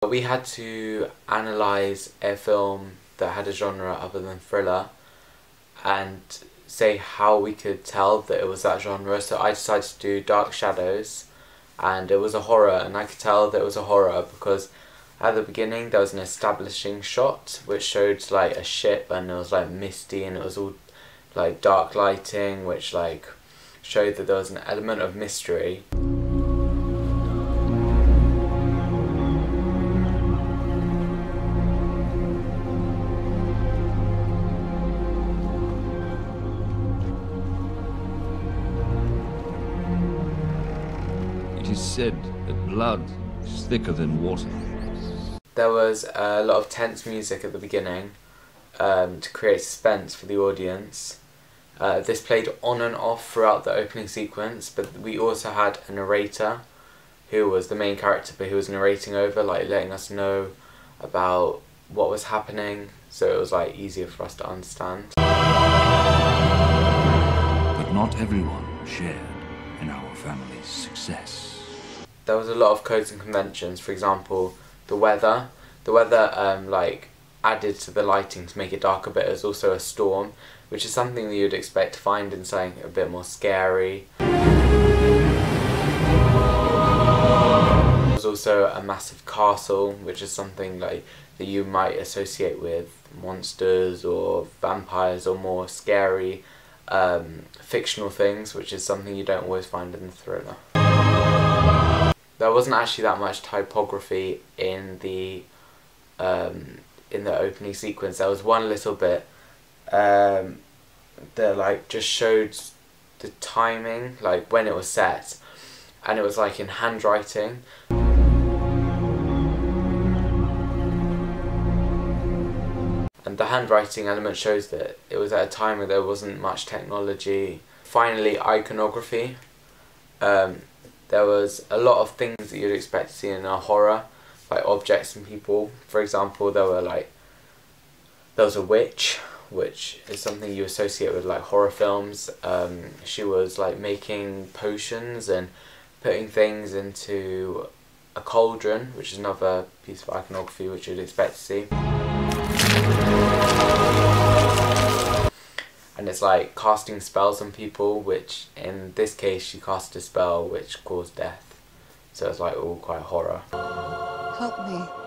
We had to analyse a film that had a genre other than thriller and say how we could tell that it was that genre. So I decided to do Dark Shadows, and it was a horror, and I could tell that it was a horror because at the beginning there was an establishing shot which showed like a ship, and it was like misty and it was all like dark lighting, which like showed that there was an element of mystery. It is said that blood is thicker than water. There was a lot of tense music at the beginning to create suspense for the audience. This played on and off throughout the opening sequence, but we also had a narrator who was the main character, but who was narrating over, like letting us know about what was happening, so it was like easier for us to understand. But not everyone shared in our family's success. There was a lot of codes and conventions. For example, the weather. The weather like added to the lighting to make it darker, but it was also a storm, which is something that you'd expect to find in something a bit more scary. There was also a massive castle, which is something like that you might associate with monsters or vampires or more scary fictional things, which is something you don't always find in the thriller. There wasn't actually that much typography in the opening sequence. There was one little bit that like just showed the timing, like when it was set, and it was like in handwriting. And the handwriting element shows that it was at a time where there wasn't much technology. Finally, iconography. There was a lot of things that you'd expect to see in a horror, like objects and people. For example, there was a witch, which is something you associate with like horror films. She was like making potions and putting things into a cauldron, which is another piece of iconography which you'd expect to see. And it's like casting spells on people, which in this case she cast a spell which caused death. So it's like all quite horror. Help me.